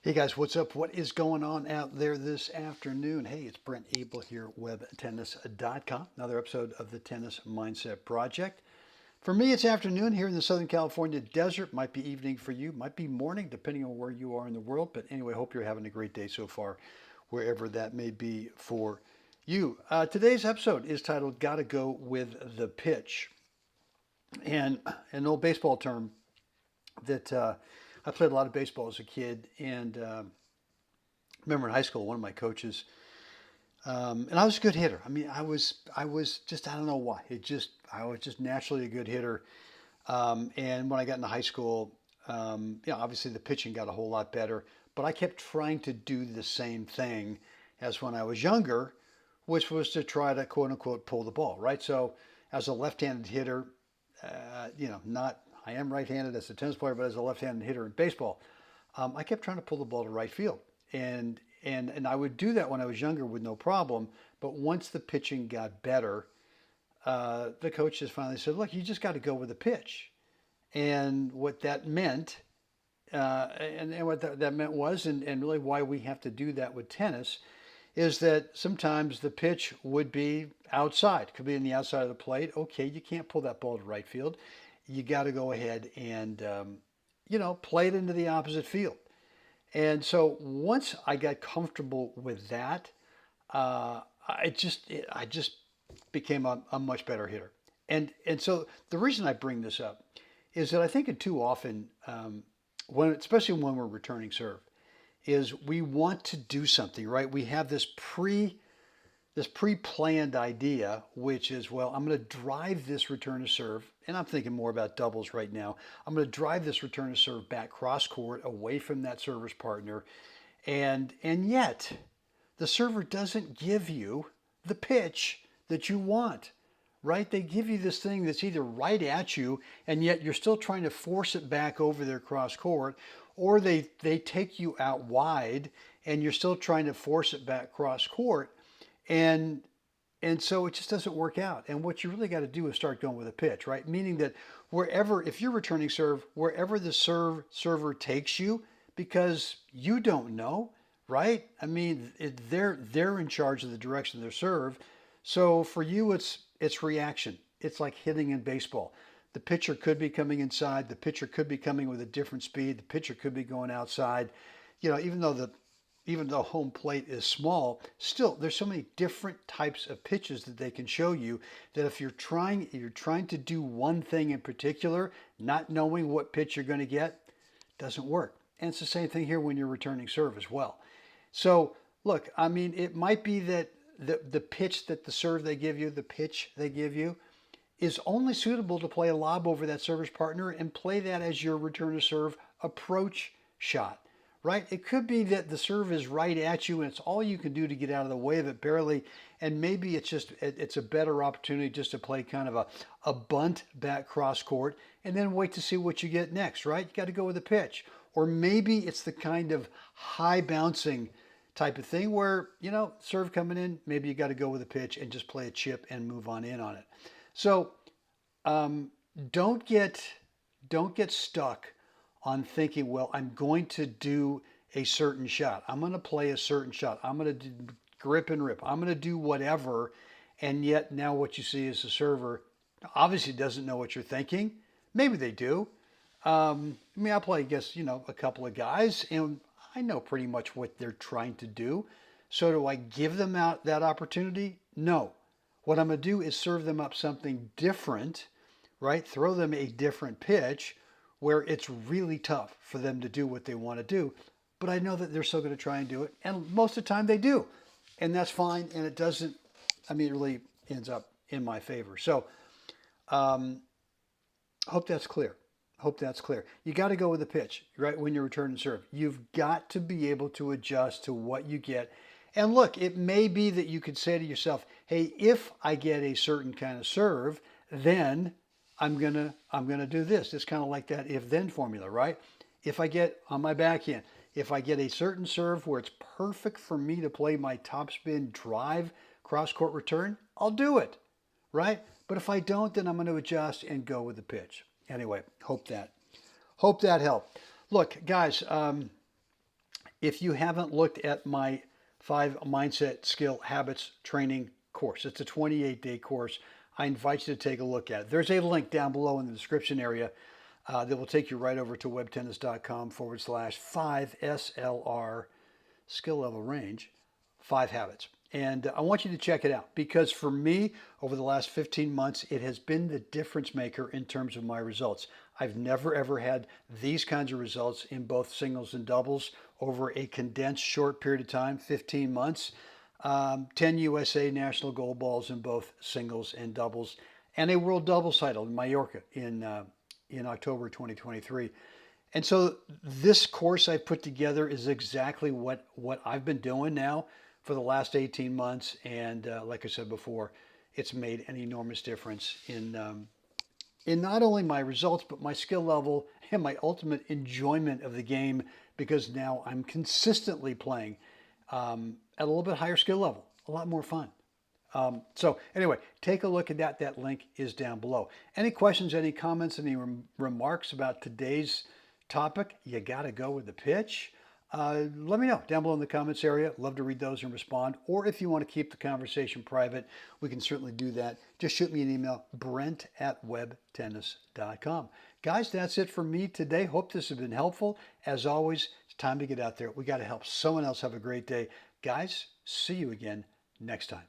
Hey guys, what's up? What is going on out there this afternoon? Hey, it's Brent Abel here, webtennis.com. Another episode of the Tennis Mindset Project. For me, it's afternoon here in the Southern California desert. Might be evening for you, might be morning, depending on where you are in the world. But anyway, hope you're having a great day so far, wherever that may be for you. Today's episode is titled Gotta Go with the Pitch. And an old baseball term that I played a lot of baseball as a kid, and remember in high school, one of my coaches, and I was a good hitter. I mean, I was just, I don't know why. I was just naturally a good hitter. And when I got into high school, obviously the pitching got a whole lot better, but I kept trying to do the same thing as when I was younger, which was to try to quote unquote pull the ball, right? So as a left-handed hitter, not I am right-handed as a tennis player, but as a left-handed hitter in baseball, I kept trying to pull the ball to right field, and I would do that when I was younger with no problem. But once the pitching got better, the coach just finally said, "Look, you just got to go with the pitch." And what that meant, and what that meant was, and really why we have to do that with tennis, is that sometimes the pitch would be outside, could be in the outside of the plate. Okay, you can't pull that ball to right field. You got to go ahead and, play it into the opposite field. And so once I got comfortable with that, I just became a much better hitter. And so the reason I bring this up is that I think it too often, especially when we're returning serve, is we want to do something, right? We have this pre-planned idea, which is, well, I'm going to drive this return to serve, and I'm thinking more about doubles right now. I'm going to drive this return to serve back cross court away from that server's partner, and yet the server doesn't give you the pitch that you want, right? They give you this thing that's either right at you, and yet you're still trying to force it back over their cross court, or they take you out wide, and you're still trying to force it back cross court. And so it just doesn't work out. And what you really got to do is start going with a pitch, right? Meaning that if you're returning serve, wherever the server takes you, because you don't know, right? I mean, they're in charge of the direction of their serve. So for you, it's reaction. It's like hitting in baseball. The pitcher could be coming inside. The pitcher could be coming with a different speed. The pitcher could be going outside. Even though home plate is small, still there's so many different types of pitches that they can show you that if you're trying to do one thing in particular, not knowing what pitch you're going to get, doesn't work. And it's the same thing here when you're returning serve as well. So look, I mean, it might be that the pitch that the pitch they give you is only suitable to play a lob over that server's partner and play that as your return to serve approach shot. Right? It could be that the serve is right at you and it's all you can do to get out of the way of it barely. And maybe it's a better opportunity just to play kind of a bunt back cross court and then wait to see what you get next, right? You got to go with the pitch. Or maybe it's the kind of high bouncing type of thing where, serve coming in, maybe you got to go with a pitch and just play a chip and move on in on it. So don't get stuck on thinking, well, I'm going to do a certain shot. I'm going to play a certain shot. I'm going to grip and rip. I'm going to do whatever. And yet now what you see is the server obviously doesn't know what you're thinking. Maybe they do. I play against, a couple of guys and I know pretty much what they're trying to do. So do I give them out that opportunity? No. What I'm going to do is serve them up something different, right? Throw them a different pitch where it's really tough for them to do what they want to do. But I know that they're still going to try and do it. And most of the time they do. And that's fine. And it really ends up in my favor. So hope that's clear. You got to go with the pitch, right? When you're returning serve, you've got to be able to adjust to what you get. And look, it may be that you could say to yourself, hey, if I get a certain kind of serve, then I'm gonna do this. It's kind of like that if-then formula, right? If I get on my backhand, if I get a certain serve where it's perfect for me to play my topspin drive cross-court return, I'll do it, right? But if I don't, then I'm going to adjust and go with the pitch. Anyway, hope that helped. Look, guys, if you haven't looked at my 5 mindset skill habits training course, it's a 28-day course. I invite you to take a look at it. There's a link down below in the description area that will take you right over to webtennis.com/5SLR skill level range, 5 habits. And I want you to check it out because for me, over the last 15 months, it has been the difference maker in terms of my results. I've never ever had these kinds of results in both singles and doubles over a condensed short period of time, 15 months. 10 USA national gold balls in both singles and doubles, and a world doubles title in Mallorca in October 2023. And so this course I put together is exactly what I've been doing now for the last 18 months. And like I said before, it's made an enormous difference in not only my results, but my skill level and my ultimate enjoyment of the game, because now I'm consistently playing at a little bit higher skill level, a lot more fun. So anyway, take a look at that. That link is down below. Any questions, any comments, any remarks about today's topic? You got to go with the pitch. Let me know down below in the comments area. Love to read those and respond. Or if you want to keep the conversation private, we can certainly do that. Just shoot me an email, brent@webtennis.com. Guys, that's it for me today. Hope this has been helpful. As always, it's time to get out there. We got to help someone else have a great day. Guys, see you again next time.